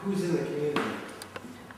Who's in the community?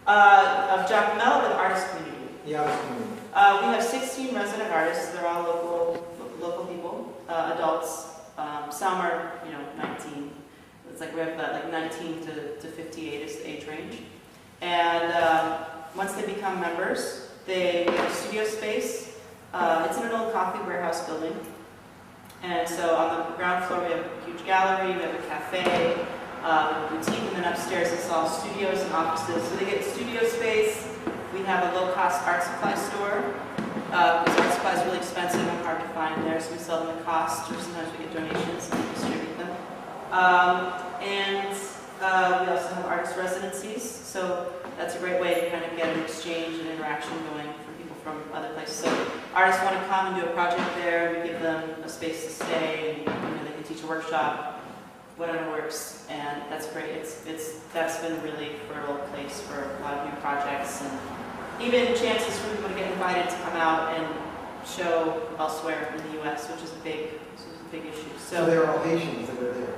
Of Giacomello, the artist community. The artist community. We have 16 resident artists. They're all local people, adults. Some are, 19. It's like we have like 19 to 58 is the age range. And once they become members, they get a studio space. It's in an old coffee warehouse building. And so on the ground floor we have a huge gallery, we have a cafe, a boutique, and then upstairs it's all studios and offices. So they get studio space. We have a low-cost art supply store. Because art supplies are really expensive and hard to find there, so we sell them at cost, or sometimes we get donations and we distribute them. We also have artist residencies, so that's a great way to kind of get an exchange and interaction going for people from other places. So artists want to come and do a project there, we give them a space to stay, and they can teach a workshop, whatever works, and that's great. That's been a really fertile place for a lot of new projects, and even chances for people to get invited to come out and show elsewhere in the U.S., which is a big issue. So they're all Haitians that are there.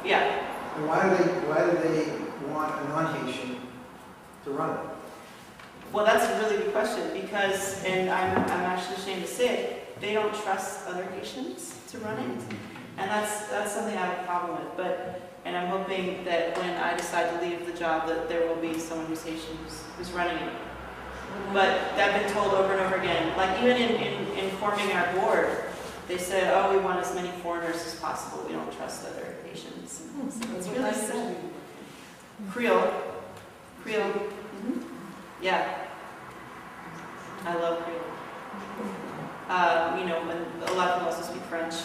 Yeah. And why do they want a non-Haitian to run it? Well, that's a really good question because, and I'm actually ashamed to say it, they don't trust other Haitians to run it, and that's something I have a problem with. And I'm hoping that when I decide to leave the job, that there will be someone who's Haitian who's running it. But I've been told over and over again, like even in forming our board, they said, oh, we want as many foreigners as possible. We don't trust other Haitians. So it's really sad. Creole. Mm-hmm. Yeah. I love Creole. When a lot of people also speak French,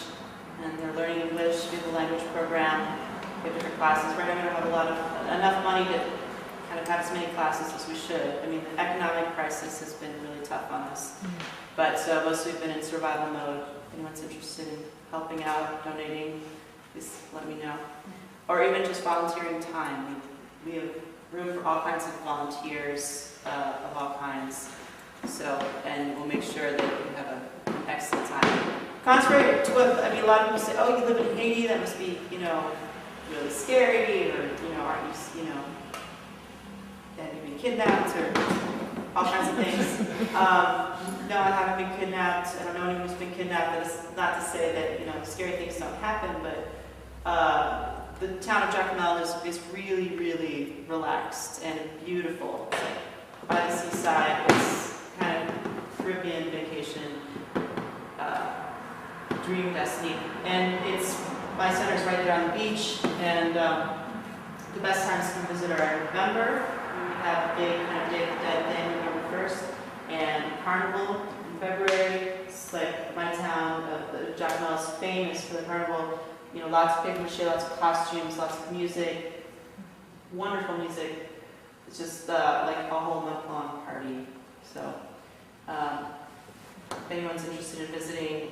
and they're learning English. We have a language program. We have different classes. Right now we don't have enough money to kind of have as many classes as we should. I mean, the economic crisis has been really tough on us. But mostly we've been in survival mode. If anyone's interested in helping out, donating, please let me know. Or even just volunteering time. We have room for all kinds of volunteers of all kinds. And we'll make sure that you have an excellent time. Contrary to what, a lot of people say, oh, you live in Haiti, that must be, really scary, or, aren't you, have you been kidnapped, or all kinds of things. No, I haven't been kidnapped. I don't know anyone who's been kidnapped. That is not to say that, scary things don't happen, but the town of Giacomello is really, really relaxed and beautiful. It's like by the seaside, it's kind of Caribbean vacation, dream destiny. And my center's right there on the beach, and the best times to come visit are in November. We have a big kind of Day of the Dead thing November 1st, and Carnival in February. It's like my town of Giacomello is famous for the Carnival. Lots of paper mache, lots of costumes, lots of music, wonderful music. It's just like a whole month-long party. So, if anyone's interested in visiting,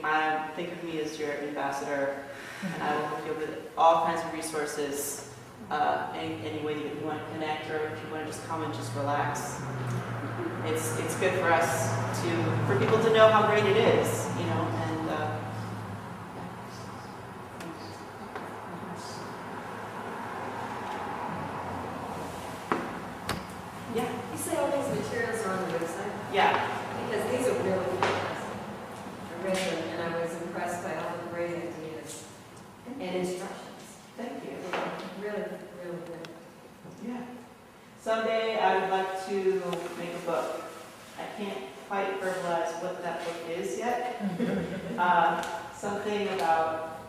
think of me as your ambassador, and I will hook you up with all kinds of resources, any way that you want to connect, or if you want to just come and just relax. It's good for us for people to know how great it is, and yeah. You say all these materials are on the website? Yeah. Because these are really fantastic. I read them and I was impressed by all the great ideas and instructions. Thank you. Really, really good. Yeah. Someday I would like to make a book. I can't quite verbalize what that book is yet. Something about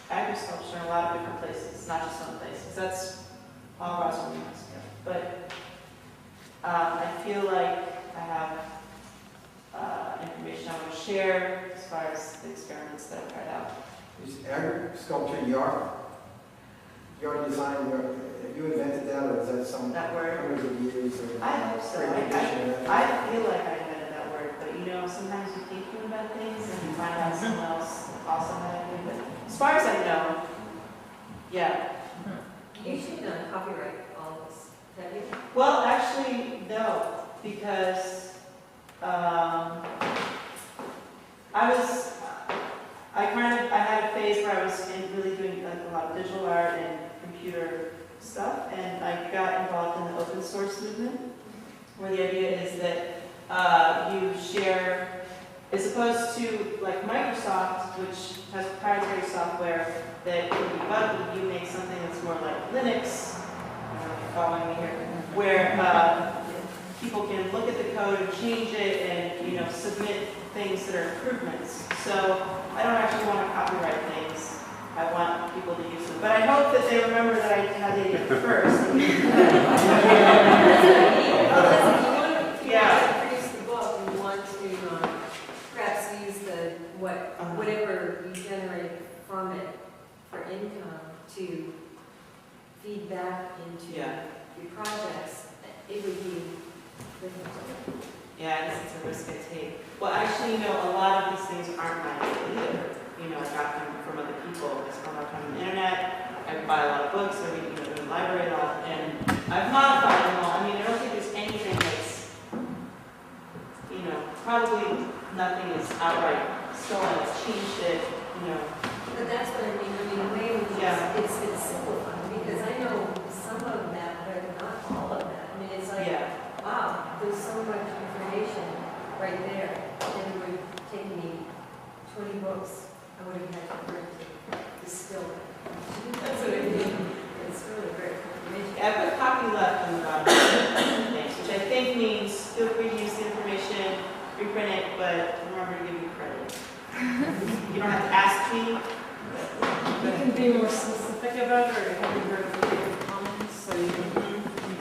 agriculture in a lot of different places, not just one place. That's all across the Mexico. But I feel like I have information I want to share as far as the experiments that I've tried out. Is agrisculpture your design, have you invented that, or is that some That word? hundreds of years? Or I hope so. I feel like I invented that word, but sometimes you think you invent things and you find out someone else also had it. But as far as I know, yeah. You should copyright all of this, have you? Well, actually, no, because I had a phase where I was really doing like a lot of digital art and computer stuff. stuff, and I got involved in the open source movement, where the idea is that you share, as opposed to like Microsoft, which has proprietary software that can be buggy, you make something that's more like Linux, I don't know if you're following me here, where people can look at the code and change it and, you know, submit things that are improvements. So I don't actually want to copyright things. I want people to use them. But I hope that they remember that I had the idea first. If you want to produce the book and you want to perhaps use whatever you generate from it for income to feed back into your projects, it would be different. Yeah, I guess it's a risk I take. Well, actually, you know, a lot of these things aren't my idea either. You know, I got them from other people. I spend a lot of time on the internet. I buy a lot of books. I read, you know, in the library a lot. And I've modified them all. I mean, I don't think there's anything that's, you know, probably nothing is outright stolen. It's changed it, you know. But that's what I mean. I mean, the way it's simplified, because I know some of that, but not all of that. I mean, it's like, wow, there's so much information right there, and it would take me 20 books. I would have had to learn to distill it. That's what I mean. It's really great information. I put copy left on the bottom of things, which I think means feel free to use the information, reprint it, but remember to give me credit. You don't have to ask me. You can be more specific about it, or have you heard of Creative Commons? So you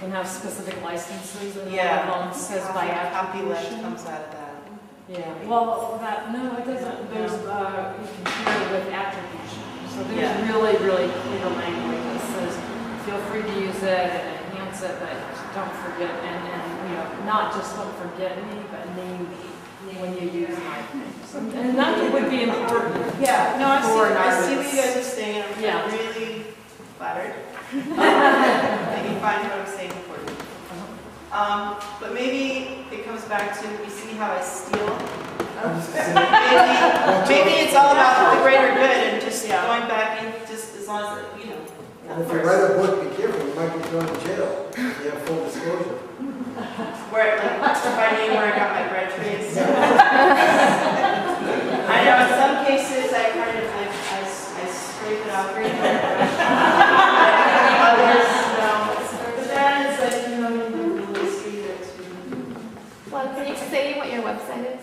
can have specific licenses, and one says by copy left attribution. comes out of that. Yeah, well, no, it doesn't. There's, you can pair it with attribution. So there's really clear language that says, feel free to use it and enhance it, but don't forget, and you know, not just don't forget me, but name me when you use my things. And that would be important. Yeah, no, I see what artist. you guys are saying, and I'm Yeah. really flattered that you find what I'm saying important. But maybe it comes back to, we see how I steal. Maybe it's all about the greater good and just going back in, just as long as, you know. And if you write a book, be careful, you might be thrown in jail. You have full disclosure. Where, like, finding where I got my bread trays. I know in some cases I kind of, I scrape it off. Others, no. But then it's like, you know, you see that too. Well, can you say what your website is?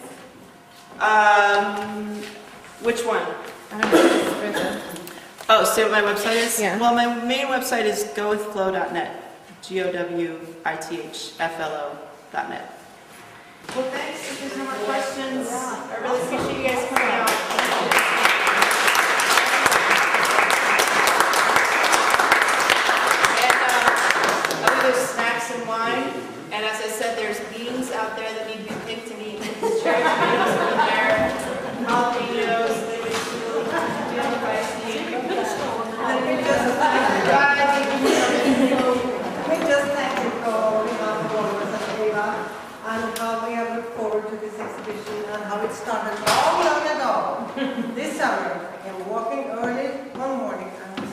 Which one? I don't know. Oh, say what my website is? Yeah. Well, my main website is gowithflow.net. GOWITHFLO.net. Well, thanks. If there's no more questions, I really appreciate you guys coming out. And there's snacks and wine. And as I said, there's beans out there that need to be picked and eaten. Cherry tomatoes over there, jalapenos, We just thank you for and how we have looked forward to this exhibition and how it started long ago. This summer, I came walking early one morning and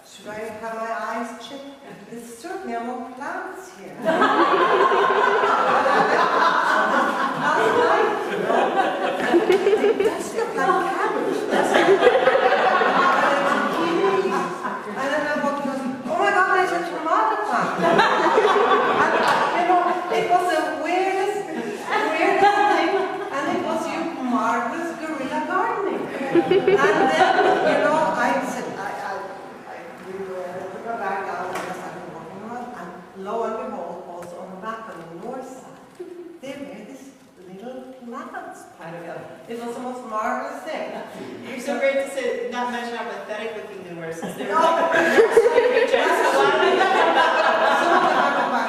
should I have my eyes checked? There's certainly more plants here. That's look like cabbage. And then I walked in, oh my God, there's a tomato plant. And, you know, it was the weirdest thing, and it was your marvelous guerrilla gardening. And then, you know, I said, we took a bag down and I started walking around, and lo and behold, also on the back on the north side, there were these little plants. It was the most marvelous thing. You're so great to say, not mention how pathetic looking they were, since they were No. like creatures.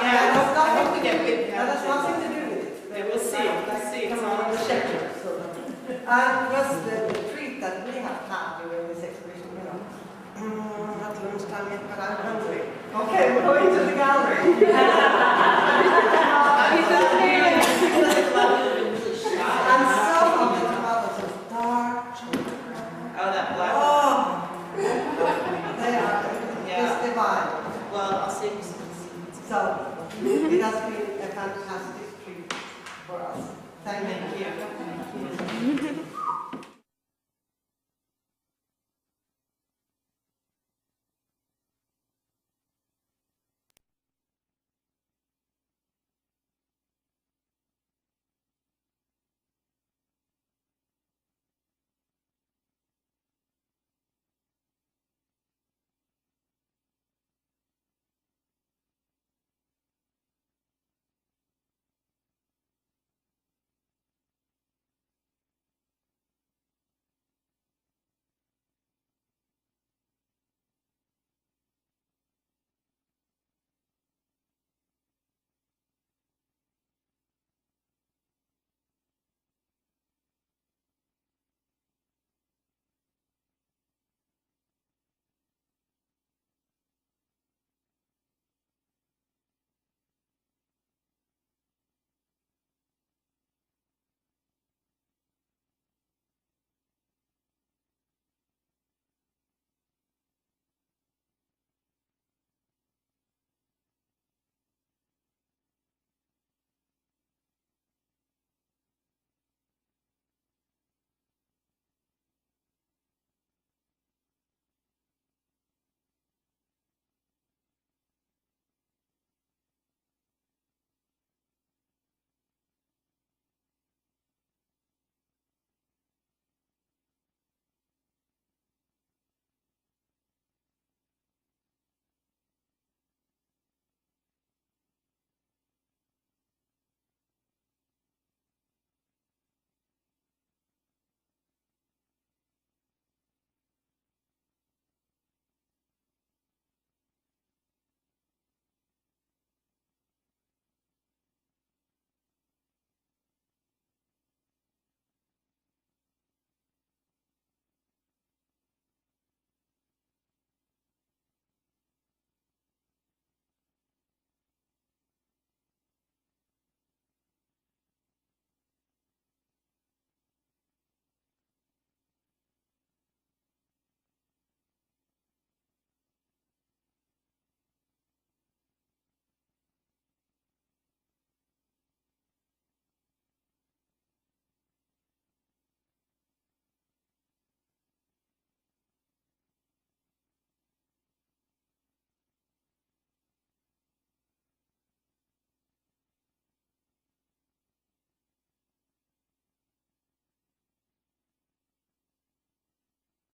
That has nothing to Yeah, do with it. yeah. That has nothing to do with it. Yeah, we'll see. We'll see. Come on, the shelter. And plus the treat that we have had during this exhibition, you know. Not lunchtime yet, but I'm hungry. Okay, we're going to the gallery. And some of the tomatoes are dark chocolate brown. Oh, that black. Oh, they are bye. Well, I'll save you some seeds. So, it has been a fantastic trip for us. Thank you. Thank you.